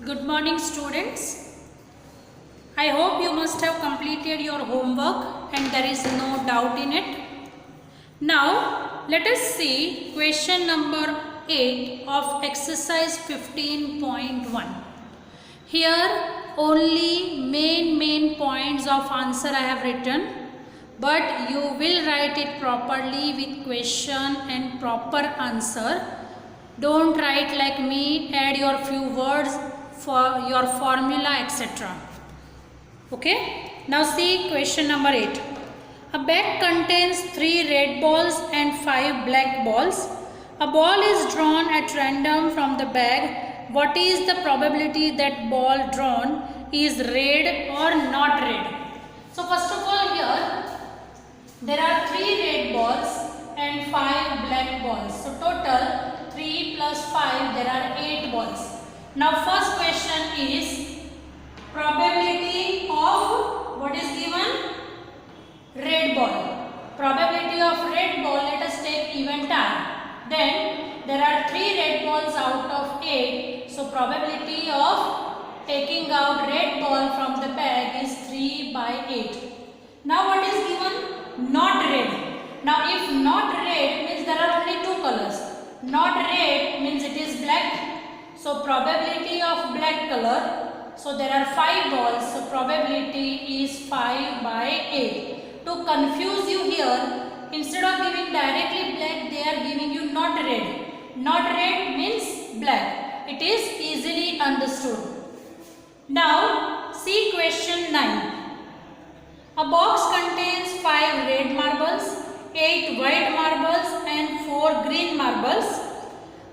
Good morning, students. I hope you must have completed your homework and there is no doubt in it. Now, let us see question number 8 of exercise 15.1. Here, only main points of answer I have written, but you will write it properly with question and proper answer. Don't write like me, add your few words for your formula, etc. Okay. Now see question number 8. A bag contains 3 red balls and 5 black balls. A ball is drawn at random from the bag. What is the probability that ball drawn is red or not red? So first of all, here there are 3 red balls and 5 black balls. So total 3 plus 5, there are 8 balls. Now first question is probability of what is given? Red ball. Probability of red ball, let us take even time. Then there are 3 red balls out of 8. So probability of taking out red ball from the bag is 3 by 8. Now what is given? Not red. Now if not red means there are only 2 colors. Not red means it is black. So probability of black color. So there are 5 balls. So probability is 5 by 8. To confuse you here, instead of giving directly black, they are giving you not red. Not red means black. It is easily understood. Now see question 9. A box contains 5 red marbles, 8 white marbles and 4 green marbles.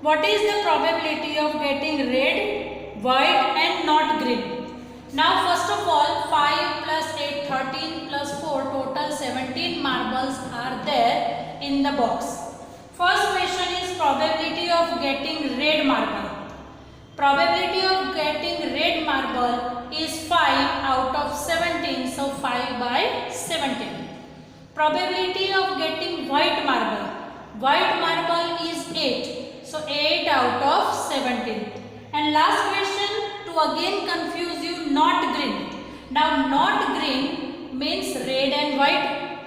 What is the probability of getting red, white and not green? Now first of all, 5 plus 8, 13 plus 4, total 17 marbles are there in the box. First question is probability of getting red marble. Probability of getting red marble is 5 out of 17, so 5 by 17. Probability of getting white marble. White marble is 8. So 8 out of 17. And last question, to again confuse you, not green. Now not green means red and white.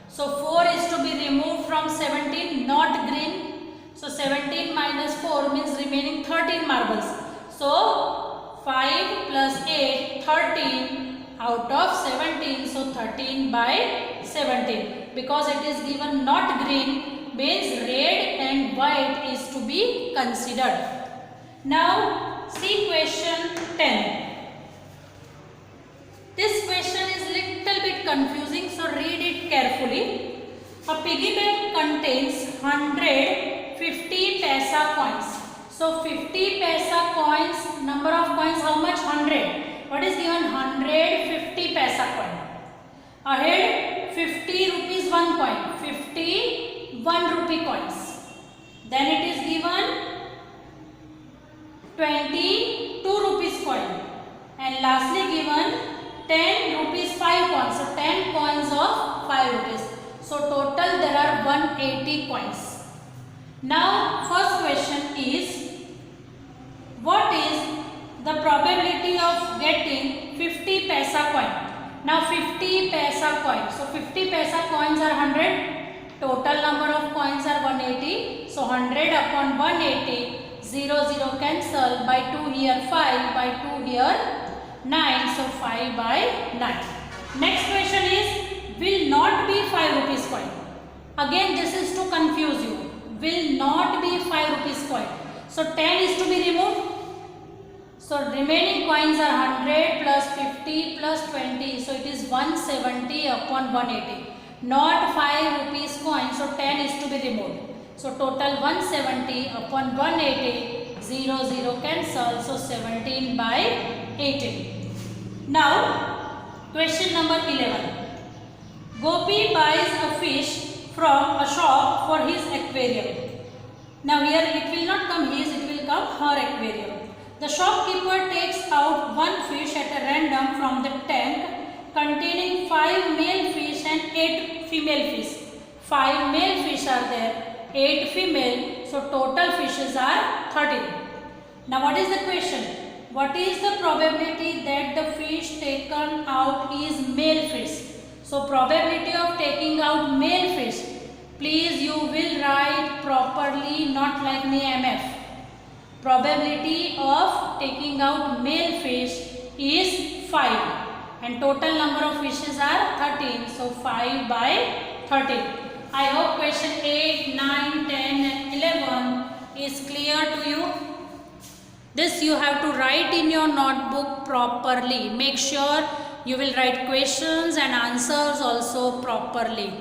So 4 is to be removed from 17, not green. So 17 minus 4 means remaining 13 marbles. So 5 plus 8, 13 out of 17. So 13 by 17. Because it is given not green, means red and white is to be considered. Now see question 10. This question is little bit confusing, so read it carefully. A piggy bank contains 100 50 paisa coins. So 50 paisa coins, number of coins how much? 100. What is given? 150 paisa coin. Ahead 50 rupees 1 coin. 50 1 rupee coins. Then it is given 22 rupees coin. And lastly given 10 rupees 5 coins. So 10 coins of 5 rupees. So total there are 180 coins. Now first question is, what is the probability of getting 50 paisa coin? Now 50 paisa coin. So 50 paisa coins are 100. Total number of coins are 180. So 100 upon 180, 0 0 cancel, by 2 here 5, by 2 here 9. So 5 by 9. Next question is, will not be 5 rupees coin. Again this is to confuse you. Will not be 5 rupees coin. So 10 is to be removed. So remaining coins are 100 plus 50 plus 20. So it is 170 upon 180. Not 5 rupees coin, so 10 is to be removed. So total 170 upon 180, 0 0 cancel, so 17 by 18. Now question number 11. Gopi buys a fish from a shop for his aquarium. Now here it will not come his, it will come her aquarium. The shopkeeper takes out one fish at a random from the tank containing 5 male fish and 8 female fish. 5 male fish are there, 8 female, so total fishes are 13. Now what is the question? what is the probability that the fish taken out is male fish? So probability of taking out male fish, please you will write properly, not like the MF. Probability of taking out male fish is 5 and total number of fishes are 13. So 5 by 13. I hope question 8, 9, 10 and 11 is clear to you. This you have to write in your notebook properly. Make sure you will write questions and answers also properly.